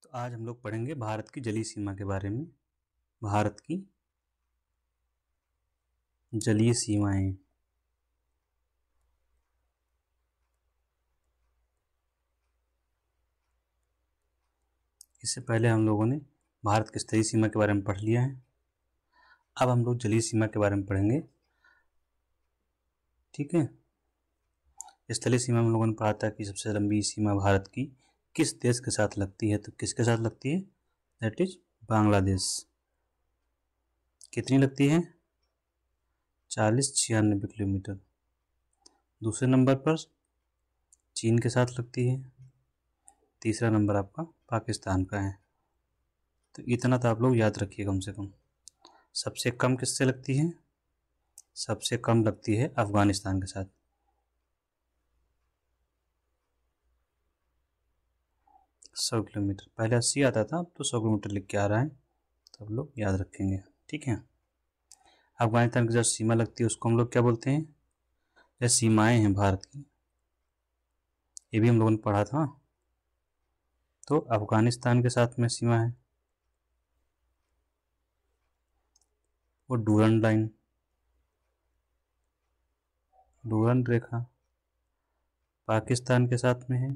तो आज हम लोग पढ़ेंगे भारत की जलीय सीमा के बारे में। भारत की जलीय सीमाएं। इससे पहले हम लोगों ने भारत की स्थलीय सीमा के बारे में पढ़ लिया है। अब हम लोग जलीय सीमा के बारे में पढ़ेंगे। ठीक है। स्थलीय सीमा में हम लोगों ने पढ़ा था कि सबसे लंबी सीमा भारत की किस देश के साथ लगती है। तो किसके साथ लगती है? That is Bangladesh. कितनी लगती है? 40-96 किलोमीटर। दूसरे नंबर पर चीन के साथ लगती है। तीसरा नंबर आपका पाकिस्तान का है। तो इतना तो आप लोग याद रखिए कम से कम। सबसे कम किससे लगती है? सबसे कम लगती है अफगानिस्तान के साथ। 100 किलोमीटर। पहले 80 आता था, अब तो 100 किलोमीटर लिख के आ रहा है, तो आप लोग याद रखेंगे। ठीक है। अफगानिस्तान की जो सीमा लगती है उसको हम लोग क्या बोलते हैं? ये सीमाएं हैं भारत की, ये भी हम लोगों ने पढ़ा था। तो अफगानिस्तान के साथ में सीमा है वो डूरन लाइन, डूरन रेखा। पाकिस्तान के साथ में है,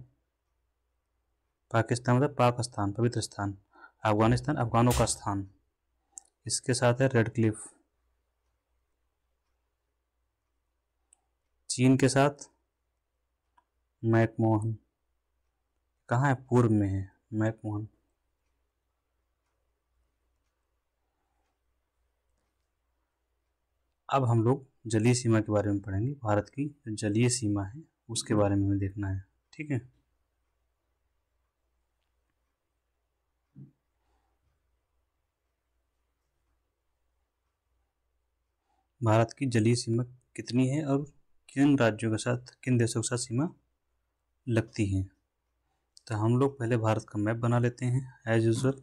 पाकिस्तान मतलब पाकिस्तान, पवित्र स्थान। अफगानिस्तान अफगानों का स्थान। इसके साथ है रेड क्लिफ। चीन के साथ मैकमोहन। कहाँ है? पूर्व में है मैकमोहन। अब हम लोग जलीय सीमा के बारे में पढ़ेंगे। भारत की जो जलीय सीमा है उसके बारे में हमें देखना है। ठीक है। भारत की जलीय सीमा कितनी है और किन राज्यों के साथ, किन देशों के साथ सीमा लगती है? तो हम लोग पहले भारत का मैप बना लेते हैं एज यूजुअल।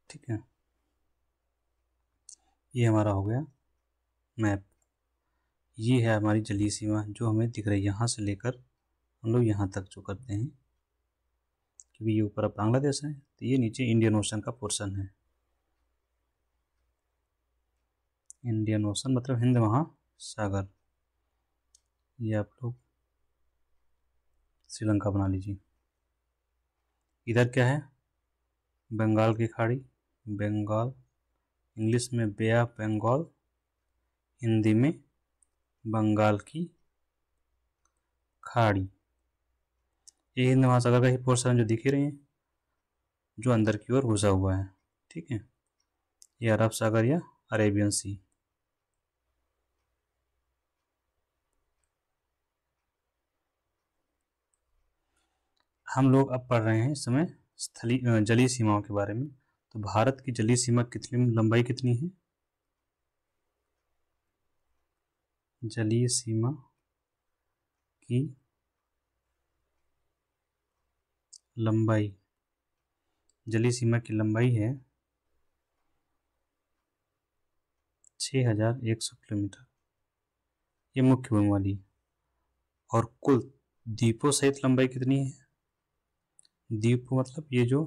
ठीक है, ये हमारा हो गया मैप। ये है हमारी जलीय सीमा जो हमें दिख रही है। यहाँ से लेकर हम लोग यहाँ तक जो करते हैं, क्योंकि ये ऊपर अब बांग्लादेश है तो ये नीचे इंडियन ओशन का पोर्शन है। इंडियन ओशन मतलब हिंद महासागर। ये आप लोग श्रीलंका बना लीजिए। इधर क्या है? बंगाल की खाड़ी, बंगाल, इंग्लिश में बे ऑफ बंगाल, हिंदी में बंगाल की खाड़ी। ये हिंद महासागर का ही पोर्शन जो दिख ही रही है, जो अंदर की ओर घुसा हुआ है। ठीक है। ये अरब सागर या अरेबियन सी। हम लोग अब पढ़ रहे हैं इस समय स्थलीय जलीय सीमाओं के बारे में। तो भारत की जलीय सीमा कितनी, लंबाई कितनी है? जलीय सीमा की लंबाई, जलीय सीमा की लंबाई है 6100 किलोमीटर। ये मुख्य भूमि वाली। और कुल द्वीपों सहित लंबाई कितनी है? द्वीप मतलब ये जो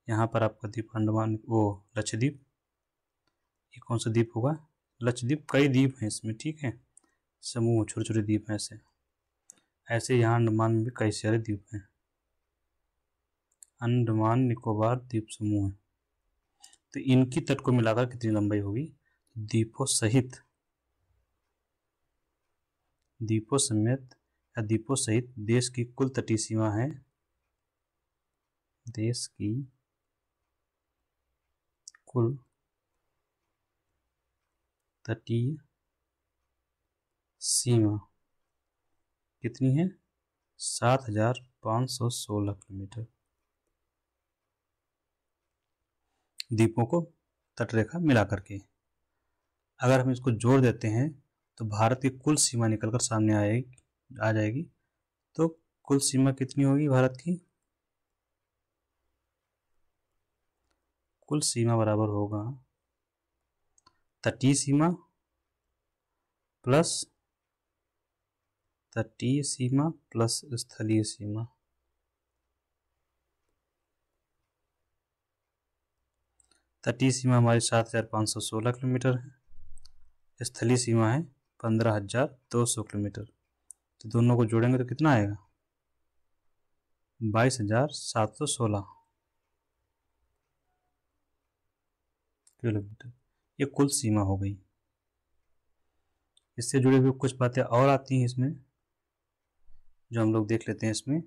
यहाँ पर आपका द्वीप अंडमान, वो लक्षद्वीप। ये कौन सा द्वीप होगा? लक्षद्वीप। कई द्वीप हैं इसमें। ठीक है, समूह, छोटे छोटे द्वीप हैं। ऐसे ऐसे यहाँ अंडमान में भी कई सारे द्वीप हैं। अंडमान निकोबार द्वीप समूह है। तो इनकी तट को मिलाकर कितनी लंबाई होगी? द्वीपों सहित, द्वीपों समेत या द्वीपों सहित देश की कुल तटीय सीमा है, देश की कुल तटीय सीमा कितनी है? 7516 किलोमीटर। द्वीपों को तटरेखा मिला करके अगर हम इसको जोड़ देते हैं तो भारत की कुल सीमा निकलकर सामने आ जाएगी। तो कुल सीमा कितनी होगी भारत की? कुल सीमा बराबर होगा तटीय सीमा प्लस तटीय सीमा प्लस स्थलीय सीमा। तटीय सीमा हमारी 7,516 किलोमीटर है, स्थलीय सीमा है 15,200 किलोमीटर। तो दोनों को जोड़ेंगे तो कितना आएगा? 22,716 किलोमीटर। ये कुल सीमा हो गई। इससे जुड़े हुए कुछ बातें और आती हैं इसमें, जो हम लोग देख लेते हैं इसमें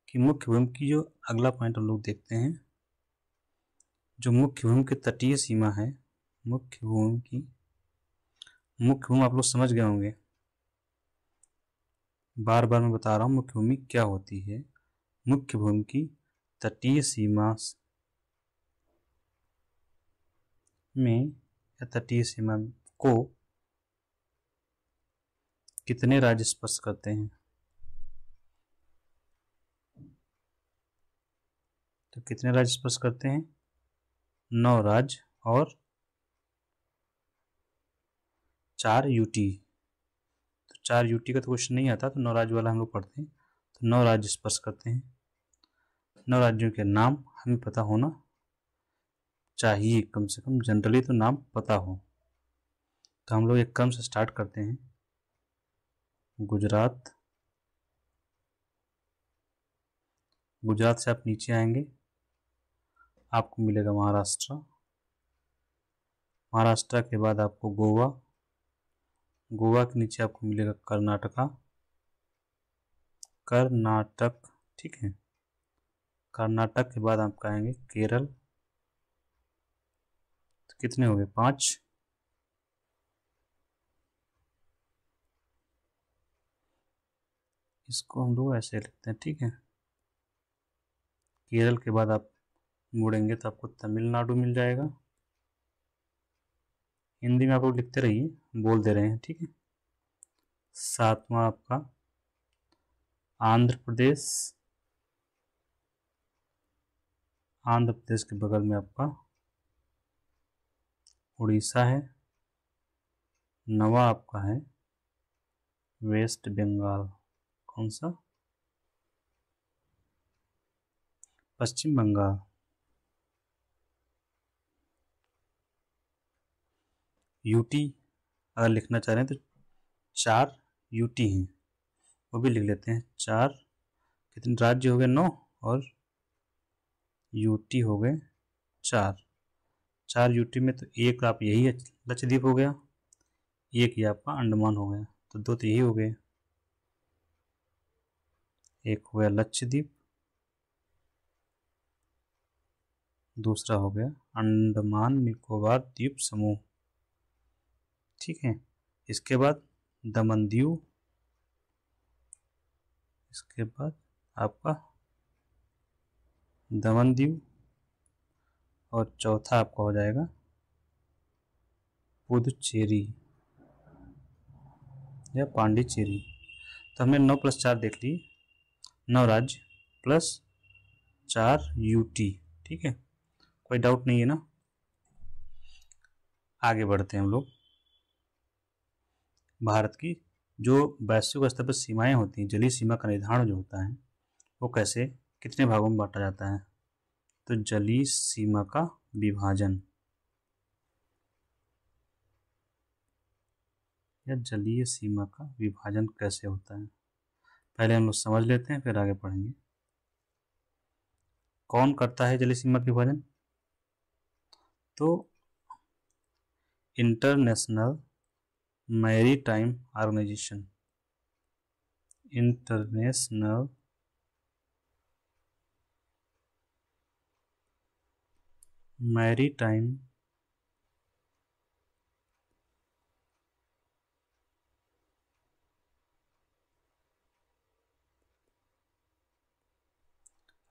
कि मुख्य भूमि की जो अगला पॉइंट हम लोग देखते हैं, जो मुख्य भूमि की तटीय सीमा है, मुख्य भूमि आप लोग समझ गए होंगे, बार बार मैं बता रहा हूँ मुख्य भूमि क्या होती है। मुख्य भूमि की तटीय सीमा में या तटीय सीमा को कितने राज्य स्पर्श करते हैं? तो कितने राज्य स्पर्श करते हैं? 9 राज्य और 4 यूटी। तो 4 यूटी का तो क्वेश्चन नहीं आता, तो 9 राज्य वाला हम लोग पढ़ते हैं। तो 9 राज्य स्पर्श करते हैं। 9 राज्यों के नाम हमें पता होना चाहिए, कम से कम जनरली तो नाम पता हो। तो हम लोग एक क्रम से स्टार्ट करते हैं। गुजरात, गुजरात से आप नीचे आएंगे, आपको मिलेगा महाराष्ट्र। महाराष्ट्र के बाद आपको गोवा, गोवा के नीचे आपको मिलेगा कर्नाटका, कर्नाटक, ठीक है। कर्नाटक के बाद आप आएंगे केरल। तो कितने हो गए? 5। इसको हम लोग ऐसे लिखते हैं, ठीक है। केरल के बाद आप मुड़ेंगे तो आपको तमिलनाडु मिल जाएगा। हिंदी में आप लोग लिखते रहिए, बोल दे रहे हैं, ठीक है। 7वां आपका आंध्र प्रदेश, आंध्र प्रदेश के बगल में आपका उड़ीसा है। 9वां आपका है वेस्ट बंगाल। कौन सा? पश्चिम बंगाल। यूटी अगर लिखना चाह रहे हैं तो 4 यूटी हैं, वो भी लिख लेते हैं। 4 कितने राज्य हो गए? 9 और यूटी हो गए 4। 4 यूटी में तो एक आप यही लक्षद्वीप हो गया, एक ही आपका अंडमान हो गया, तो 2 तो यही हो गए। एक हो गया लक्षद्वीप, दूसरा हो गया अंडमान निकोबार द्वीप समूह, ठीक है। इसके बाद दमन दीव, इसके बाद आपका दमन दीव, और चौथा आपका हो जाएगा पुदुचेरी या पांडिचेरी। तो हमने 9 + 4 देख ली, 9 राज्य प्लस 4 यूटी, ठीक है। कोई डाउट नहीं है ना? आगे बढ़ते हैं हम लोग। भारत की जो वैश्विक स्तर पर सीमाएं होती हैं, जलीय सीमा का निर्धारण जो होता है वो कैसे, कितने भागों में बांटा जाता है? तो जलीय सीमा का विभाजन या जलीय सीमा का विभाजन कैसे होता है, पहले हम लोग समझ लेते हैं, फिर आगे पढ़ेंगे। कौन करता है जलीय सीमा का विभाजन? तो International Maritime Organization, International Maritime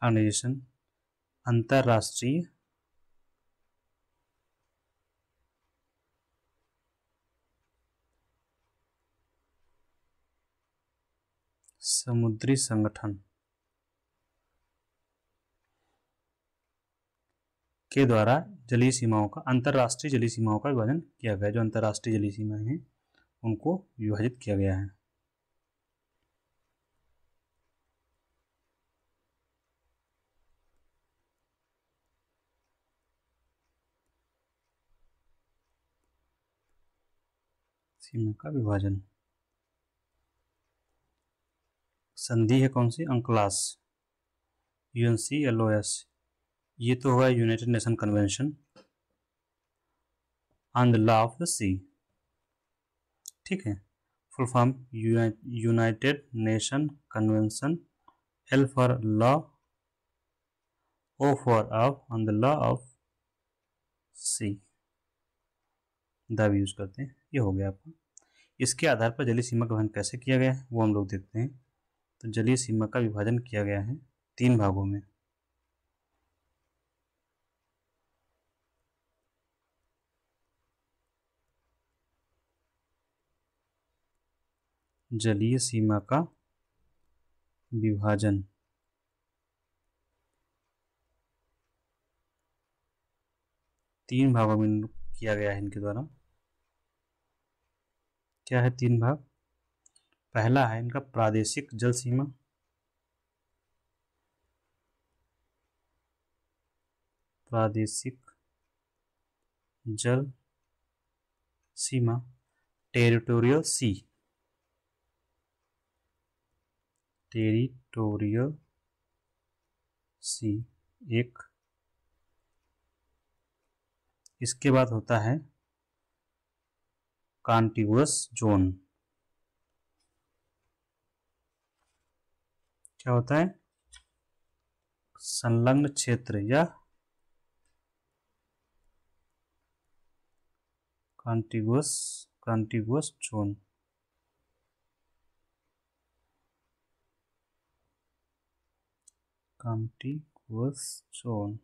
Organization, अंतर्राष्ट्रीय समुद्री संगठन, के द्वारा जलीय सीमाओं का, अंतर्राष्ट्रीय जलीय सीमाओं का विभाजन किया गया। जो अंतर्राष्ट्रीय जलीय सीमाएं हैं उनको विभाजित किया गया है। सीमा का विभाजन। संधि है कौन सी? अंकलास, UNCLOS। ये तो हुआ United Nation Convention on the law of the sea, ठीक है। Full form United Nation Convention, L for law, O for of, on the law of sea, the भी यूज करते हैं। ये हो गया आपका। इसके आधार पर जलीय सीमा का विभाजन कैसे किया गया है वो हम लोग देखते हैं। तो जलीय सीमा का विभाजन किया गया है 3 भागों में। जलीय सीमा का विभाजन 3 भागों में किया गया है इनके द्वारा। क्या है 3 भाग? पहला है इनका प्रादेशिक जल सीमा, प्रादेशिक जल सीमा, टेरिटोरियल सी, टेरिटोरियल सी एक। इसके बाद होता है कॉन्टिगुअस जोन। क्या होता है? संलग्न क्षेत्र या कॉन्टिगुअस जोन। Contiguous zone.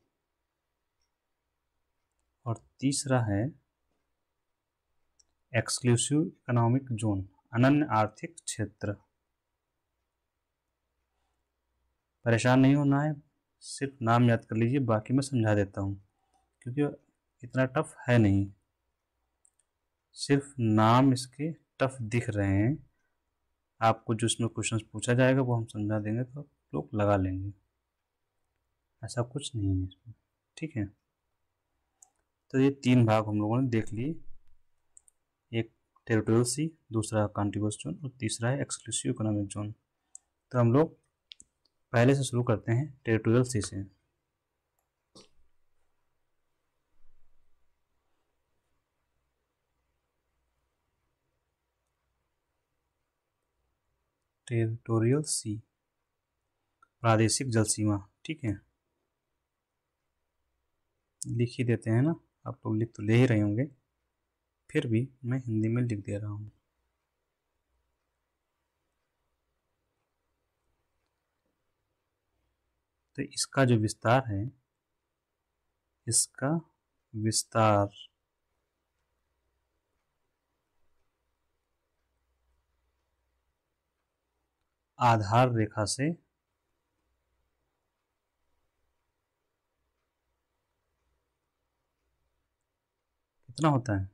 और तीसरा है एक्सक्लूसिव इकोनॉमिक जोन, अनन्य आर्थिक क्षेत्र। परेशान नहीं होना है, सिर्फ नाम याद कर लीजिए, बाकी मैं समझा देता हूँ क्योंकि इतना टफ है नहीं। सिर्फ नाम इसके टफ दिख रहे हैं आपको, जो इसमें क्वेश्चन पूछा जाएगा वो हम समझा देंगे तो आप लोग लगा लेंगे, ऐसा कुछ नहीं है इसमें, ठीक है। तो ये 3 भाग हम लोगों ने देख लिए, एक टेरिटोरियल सी, दूसरा कॉन्टिगुअस जोन और तीसरा है एक्सक्लूसिव इकोनॉमिक जोन। तो हम लोग पहले से शुरू करते हैं टेरिटोरियल सी से। टेरिटोरियल सी, प्रादेशिक जल सीमा, ठीक है। लिख ही देते हैं ना, आप लोग लिख तो ले ही रहे होंगे, फिर भी मैं हिंदी में लिख दे रहा हूँ। तो इसका जो विस्तार है, इसका विस्तार आधार रेखा से कितना होता है?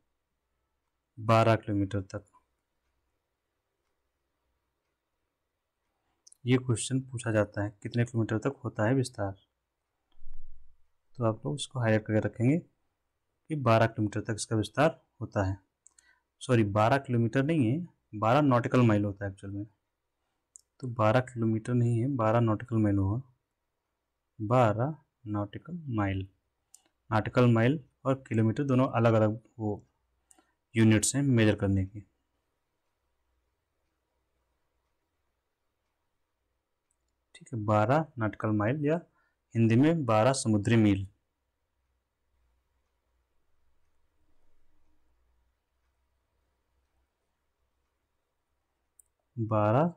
12 किलोमीटर तक। ये क्वेश्चन पूछा जाता है कितने किलोमीटर तक होता है विस्तार, तो आप लोग इसको हाईलाइट करके रखेंगे कि 12 किलोमीटर तक इसका विस्तार होता है। सॉरी, 12 किलोमीटर नहीं है, 12 नॉटिकल माइल होता है एक्चुअल में। तो 12 किलोमीटर नहीं है, 12 नॉटिकल माइल होगा, 12 नॉटिकल माइल। नॉटिकल माइल और किलोमीटर दोनों अलग अलग वो यूनिट्स हैं मेजर करने की, ठीक है। 12 नॉटिकल माइल या हिंदी में 12 समुद्री मील। बारह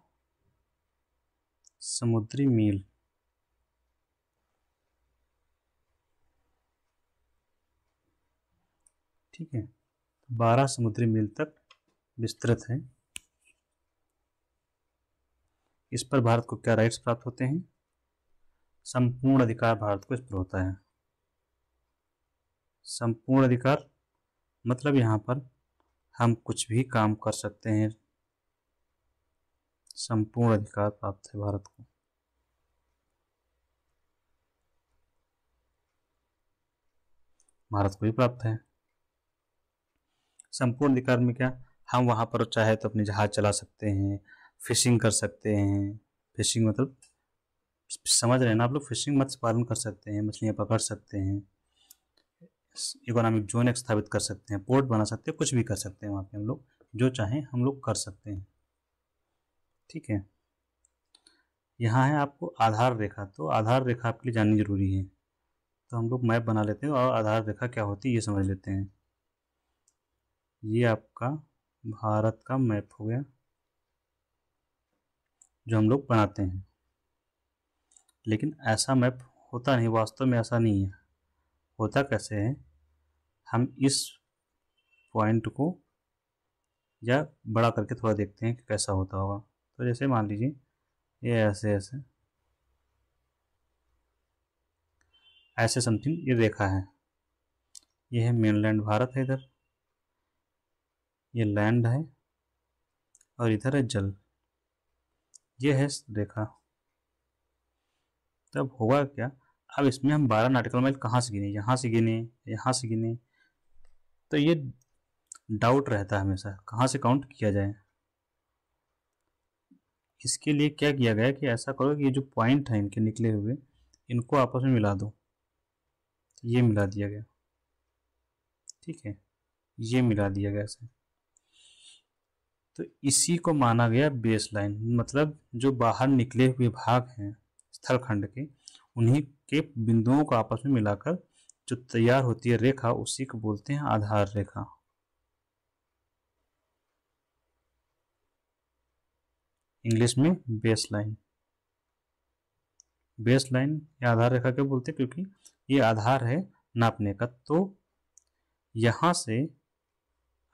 समुद्री मील, ठीक है। 12 समुद्री मील तक विस्तृत है। इस पर भारत को क्या राइट्स प्राप्त होते हैं? संपूर्ण अधिकार भारत को इस पर होता है। संपूर्ण अधिकार मतलब यहाँ पर हम कुछ भी काम कर सकते हैं। संपूर्ण अधिकार प्राप्त है भारत को। भारत को भी प्राप्त है। संपूर्ण अधिकार में क्या, हम वहाँ पर चाहे तो अपने जहाज चला सकते हैं, फिशिंग कर सकते हैं। फिशिंग मतलब समझ रहे हैं ना आप लोग, फिशिंग मत्स्य पालन कर सकते हैं, मछलियाँ पकड़ सकते हैं, इकोनॉमिक जोन स्थापित कर सकते हैं, पोर्ट बना सकते हैं, कुछ भी कर सकते हैं वहाँ पे हम लोग, जो चाहें हम लोग कर सकते हैं। ठीक है। यहाँ है आपको आधार रेखा, तो आधार रेखा आपके लिए जाननी जरूरी है। तो हम लोग मैप बना लेते हैं और आधार रेखा क्या होती है ये समझ लेते हैं। ये आपका भारत का मैप हो गया जो हम लोग बनाते हैं, लेकिन ऐसा मैप होता नहीं, वास्तव में ऐसा नहीं है। होता कैसे है, हम इस पॉइंट को या बड़ा करके थोड़ा देखते हैं कि कैसा होता होगा। तो जैसे मान लीजिए ये ऐसे ऐसे ऐसे समथिंग ये रेखा है, ये है मेनलैंड भारत है, इधर ये लैंड है और इधर है जल, ये है रेखा। तब होगा क्या, अब इसमें हम 12 नॉटिकल माइल कहाँ से गिने, यहाँ से गिने, यहाँ से गिने, तो ये डाउट रहता है हमेशा कहाँ से काउंट किया जाए। इसके लिए क्या किया गया कि ऐसा करो कि ये जो पॉइंट है इनके निकले हुए, इनको आपस में मिला दो। ये मिला दिया गया, ठीक है, ये मिला दिया गया ऐसे। तो इसी को माना गया बेस लाइन, मतलब जो बाहर निकले हुए भाग हैं स्थलखंड के, उन्हीं के बिंदुओं को आपस में मिलाकर जो तैयार होती है रेखा, उसी को बोलते हैं आधार रेखा। इंग्लिश में बेस लाइन। बेस लाइन या आधार रेखा क्यों बोलते हैं, क्योंकि ये आधार है नापने का। तो यहां से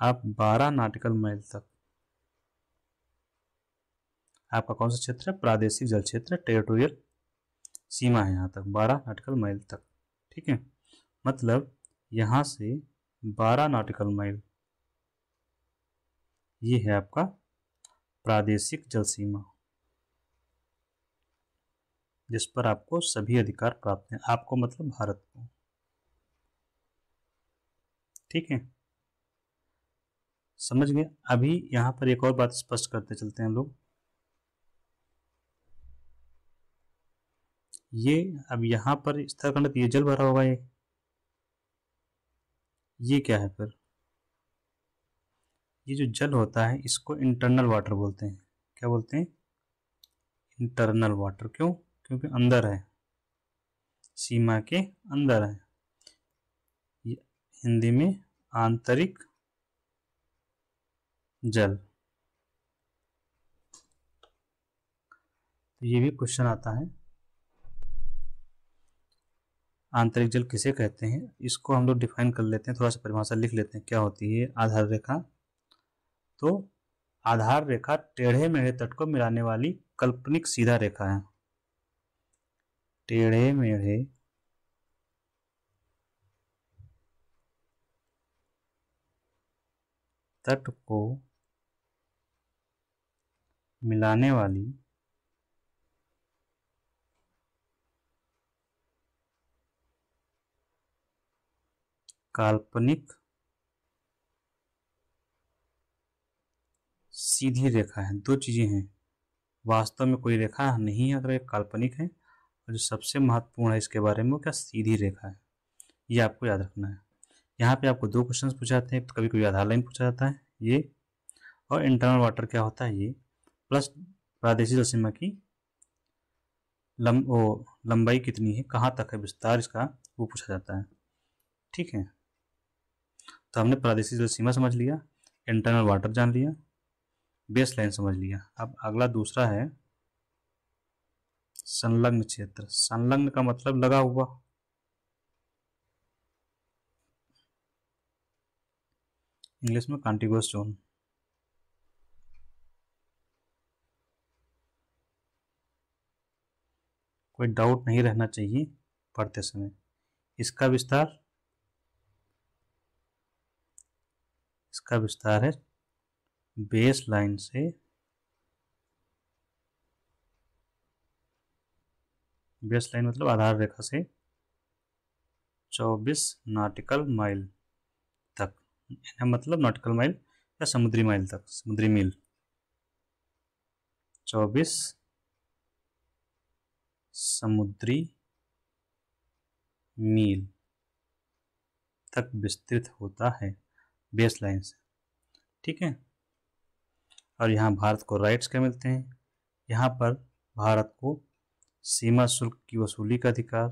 आप 12 नॉटिकल माइल तक, आपका कौन सा क्षेत्र है, प्रादेशिक जल क्षेत्र, टेरिटोरियल सीमा है, यहाँ तक 12 नॉटिकल माइल तक। ठीक है, मतलब यहाँ से 12 नॉटिकल माइल ये है आपका प्रादेशिक जल सीमा, जिस पर आपको सभी अधिकार प्राप्त हैं। आपको मतलब भारत को। ठीक है, समझ गए। अभी यहाँ पर एक और बात स्पष्ट करते चलते हैं हम लोग। ये अब यहाँ पर स्थलखंड ये जल भरा होगा, ये क्या है फिर, ये जो जल होता है इसको इंटरनल वाटर बोलते हैं। क्या बोलते हैं, इंटरनल वाटर। क्यों, क्योंकि अंदर है, सीमा के अंदर है। हिंदी में आंतरिक जल। तो ये भी क्वेश्चन आता है, आंतरिक जल किसे कहते हैं, इसको हम लोग डिफाइन कर लेते हैं, थोड़ा सा परिभाषा लिख लेते हैं क्या होती है आधार रेखा। तो आधार रेखा टेढ़े मेढ़े तट को मिलाने वाली काल्पनिक सीधा रेखा है। टेढ़े मेढ़े तट को मिलाने वाली काल्पनिक सीधी रेखा है। दो चीजें हैं, वास्तव में कोई रेखा नहीं है अगर एक काल्पनिक है, और जो सबसे महत्वपूर्ण है इसके बारे में वो क्या, सीधी रेखा है। ये आपको याद रखना है। यहाँ पे आपको दो क्वेश्चन पूछे जाते हैं, कभी कभी आधार लाइन पूछा जाता है ये, और इंटरनल वाटर क्या होता है ये, प्लस प्रादेशिक जल सीमा की लंबाई कितनी है, कहाँ तक है विस्तार इसका, वो पूछा जाता है। ठीक है, तो हमने प्रादेशिक जल सीमा समझ लिया, इंटरनल वाटर जान लिया, बेस लाइन समझ लिया। अब अगला दूसरा है संलग्न क्षेत्र। संलग्न का मतलब लगा हुआ, इंग्लिश में कॉन्टिगुअस जोन। कोई डाउट नहीं रहना चाहिए पढ़ते समय। इसका विस्तार इसका विस्तार है बेस लाइन से बेस लाइन मतलब आधार रेखा से 24 नॉटिकल माइल तक, मतलब नॉटिकल माइल या समुद्री माइल तक, समुद्री मील, 24 समुद्री मील तक विस्तृत होता है बेस लाइन से। ठीक है। और यहाँ भारत को राइट्स क्या मिलते हैं? यहाँ पर भारत को सीमा शुल्क की वसूली का अधिकार।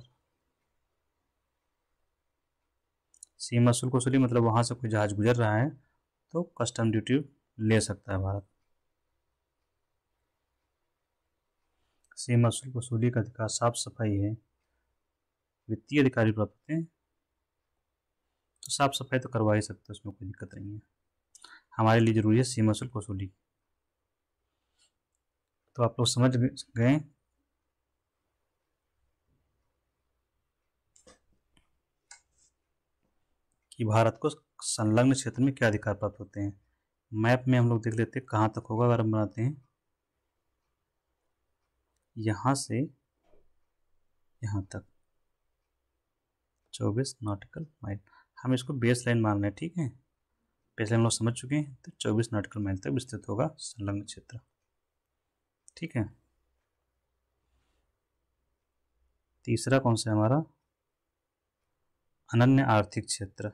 सीमा शुल्क वसूली मतलब वहाँ से कोई जहाज गुजर रहा है तो कस्टम ड्यूटी ले सकता है भारत। सीमा शुल्क वसूली का अधिकार, साफ सफाई है, वित्तीय अधिकारी प्राप्त होते हैं, तो साफ सफाई तो करवा ही सकते हैं, उसमें कोई दिक्कत नहीं है। हमारे लिए जरूरी है सीमा शुल्क वसूली। तो आप लोग समझ गए कि भारत को संलग्न क्षेत्र में क्या अधिकार प्राप्त होते हैं। मैप में हम लोग देख लेते हैं कहाँ तक होगा। अगर हम बनाते हैं यहाँ से यहाँ तक 24 नॉटिकल माइल, हम इसको बेस लाइन मान रहे हैं। ठीक है, बेस लाइन हम लोग समझ चुके हैं। तो 24 नॉटिकल माइल तक विस्तृत होगा संलग्न क्षेत्र। ठीक है। तीसरा कौन सा है हमारा? अनन्य आर्थिक क्षेत्र।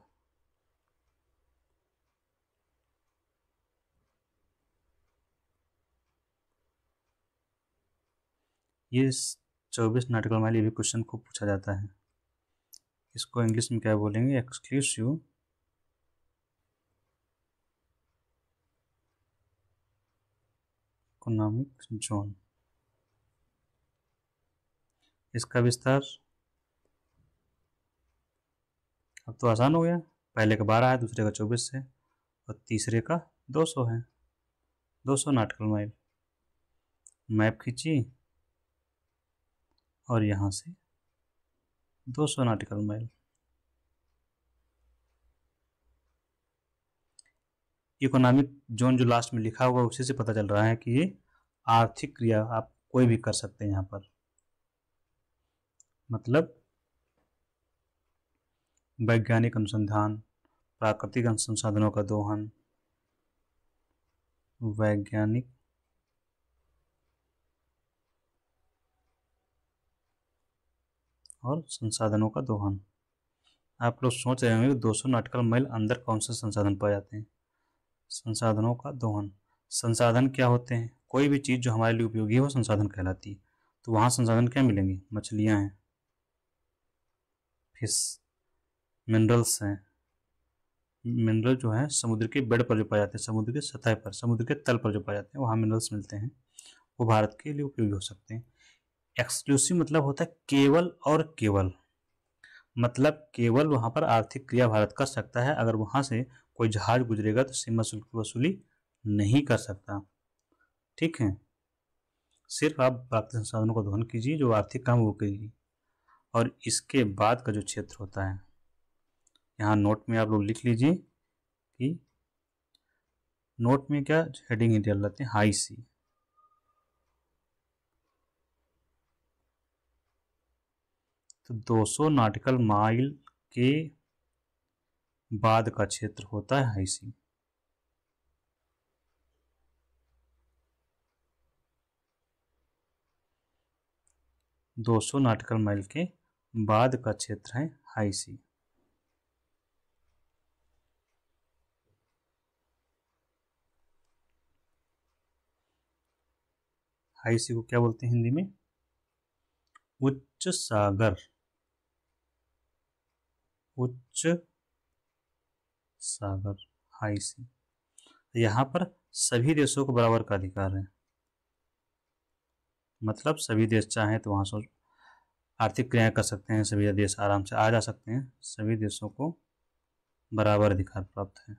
ये 24 नॉटिकल माइल, ये भी क्वेश्चन को पूछा जाता है। इसको इंग्लिश में क्या बोलेंगे? Exclusive economic zone. इसका विस्तार अब तो आसान हो गया। पहले का 12 है, दूसरे का 24 है और तीसरे का 200 है। 200 नॉटिकल माइल। मैप खींची और यहाँ से 200 नॉटिकल माइल। इकोनॉमिक जोन जो लास्ट में लिखा हुआ उसी से पता चल रहा है कि ये आर्थिक क्रिया आप कोई भी कर सकते हैं यहाँ पर। मतलब वैज्ञानिक अनुसंधान, प्राकृतिक संसाधनों का दोहन, वैज्ञानिक और संसाधनों का दोहन। आप लोग सोच रहे होंगे 200 नॉटिकल माइल अंदर कौन से संसाधन पाए जाते हैं? संसाधनों का दोहन। संसाधन क्या होते हैं? कोई भी चीज़ जो हमारे लिए उपयोगी है वो संसाधन कहलाती है। तो वहाँ संसाधन क्या मिलेंगे? मछलियाँ हैं, फिश, मिनरल्स हैं। मिनरल जो है समुद्र के बेड पर जो पाए जाते हैं, समुद्र के सतह पर, समुद्र के तल पर जो पाए जाते हैं, वहाँ मिनरल्स मिलते हैं, वो भारत के लिए उपयोगी हो सकते हैं। एक्सक्लूसिव मतलब होता है केवल और केवल, मतलब केवल वहाँ पर आर्थिक क्रिया भारत कर सकता है। अगर वहाँ से कोई जहाज गुजरेगा तो सीमा शुल्क की वसूली नहीं कर सकता। ठीक है, सिर्फ आप प्राकृतिक संसाधनों का दोहन कीजिए, जो आर्थिक काम वो कीजिए। और इसके बाद का जो क्षेत्र होता है, यहाँ नोट में आप लोग लिख लीजिए कि नोट में क्या हेडिंग ही डाल लेते हैं, हाई सी। तो 200 नॉटिकल माइल के बाद का क्षेत्र होता है हाई सी। दो सौ नॉटिकल माइल के बाद का क्षेत्र है हाई सी। हाई सी को क्या बोलते हैं हिंदी में? उच्च सागर। उच्च सागर, हाई सी। यहाँ पर सभी देशों को बराबर का अधिकार है। मतलब सभी देश चाहें तो वहाँ से आर्थिक क्रियाएं कर सकते हैं, सभी देश आराम से आ जा सकते हैं, सभी देशों को बराबर अधिकार प्राप्त है।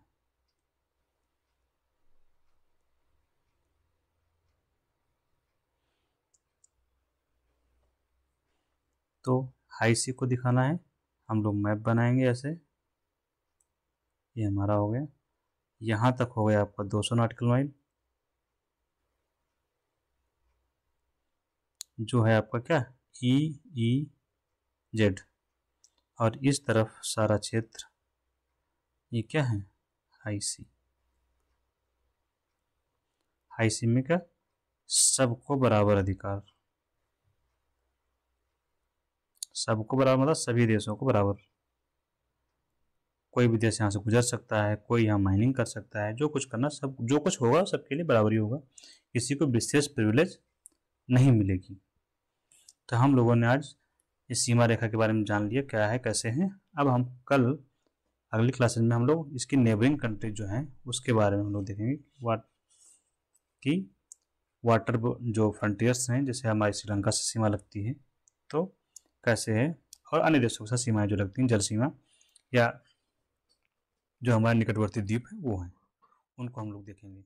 तो हाई सी को दिखाना है, हम लोग मैप बनाएंगे ऐसे। ये हमारा हो गया यहाँ तक हो गया आपका 200 नॉटिकल माइल, जो है आपका क्या EEZ, और इस तरफ सारा क्षेत्र ये क्या है हाई सी। हाई सी में क्या, सबको बराबर अधिकार, सबको बराबर मतलब सभी देशों को बराबर, कोई भी देश यहाँ से गुजर सकता है, कोई यहाँ माइनिंग कर सकता है, जो कुछ करना, सब जो कुछ होगा सबके लिए बराबरी होगा, किसी को विशेष प्रिविलेज नहीं मिलेगी। तो हम लोगों ने आज इस सीमा रेखा के बारे में जान लिया क्या है कैसे है। अब हम कल अगली क्लासेज में हम लोग इसकी नेबरिंग कंट्री जो हैं उसके बारे में हम लोग देखेंगे, कि वाटर जो फ्रंटियर्स हैं, जैसे हमारी श्रीलंका से सीमा लगती है तो कैसे है, और अन्य देशों के साथ सीमाएं जो लगती हैं, जल सीमा या जो हमारे निकटवर्ती द्वीप है वो हैं, उनको हम लोग देखेंगे।